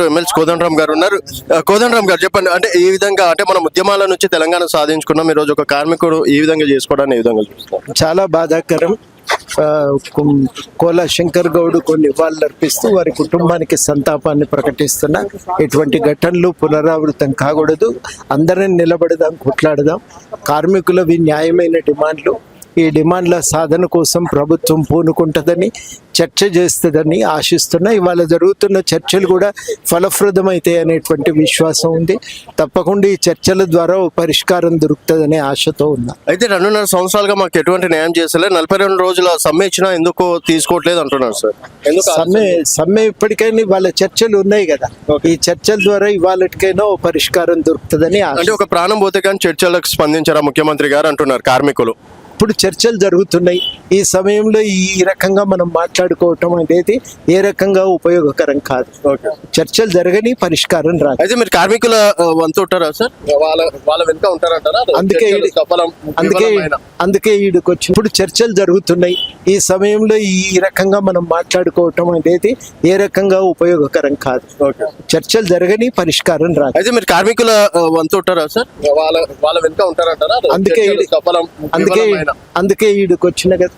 MLC Kodandaram గారు ఉన్నారు. కోదండరామ్ గారు చెప్పండి, అంటే ఈ విధంగా అంటే మనం ఉద్యమాల నుంచి తెలంగాణ సాధించుకున్నాం, ఈ రోజు ఒక కార్మికుడు ఈ విధంగా చేసుకోవడాన్ని ఏ విధంగా చూస్తారు? చాలా బాధాకరం. ఆ, కోల శంకర్ గౌడ్ కొన్ని నివాళులు అర్పిస్తూ వారి కుటుంబానికి సంతాపాన్ని ప్రకటిస్తున్నా. ఇటువంటి ఘటనలు పునరావృతం కాకూడదు. అందరం నిలబడదాం, కొట్లాడదాం. కార్మికులవి న్యాయమైన డిమాండ్లు. ఈ డిమాండ్ల సాధన కోసం ప్రభుత్వం పూనుకుంటుందని, చర్చ చేస్తుందని ఆశిస్తున్నా. ఇవాళ జరుగుతున్న చర్చలు కూడా ఫలప్రదమవుతాయి అనేటువంటి విశ్వాసం ఉంది. తప్పకుండా ఈ చర్చల ద్వారా ఓ పరిష్కారం దొరుకుతుందనే ఆశతో ఉన్నా. అయితే 2.5 సంవత్సరాలుగా మాకు ఎటువంటి న్యాయం చేస్తలే, 42 రోజుల సమ్మె ఇచ్చినా ఎందుకో తీసుకోవట్లేదు అంటున్నారు సార్. సమ్మె ఇప్పటికైనా వాళ్ళ చర్చలు ఉన్నాయి కదా, ఈ చర్చల ద్వారా ఇవాళకైనా ఓ పరిష్కారం దొరుకుతుందని ఆశ. అంటే ఒక ప్రాణం పోతే కానీ చర్చలకు స్పందించారా ముఖ్యమంత్రి గారు అంటున్నారు కార్మికులు. ఇప్పుడు చర్చలు జరుగుతున్నాయి. ఈ సమయంలో ఈ రకంగా మనం మాట్లాడుకోవటం అనేది ఏ రకంగా ఉపయోగకరం కాదు. చర్చలు జరగని పరిష్కారం రాదు. అయితే మీరు కార్మికుల వంతు ఉంటారా సార్? వాళ్ళ వెనుక ఉంటారంటారా? అందుకే ఈడికి వచ్చి ఇప్పుడు చర్చలు జరుగుతున్నాయి. ఈ సమయంలో ఈ రకంగా మనం మాట్లాడుకోవటం అనేది ఏ రకంగా ఉపయోగకరం కాదు. చర్చలు జరగని పరిష్కారం రాదు. అయితే మీరు కార్మికుల వంతు ఉంటారా సార్? వాళ్ళ వెనుక ఉంటారంటారా? అందుకే ఈడికి వచ్చిన కదా.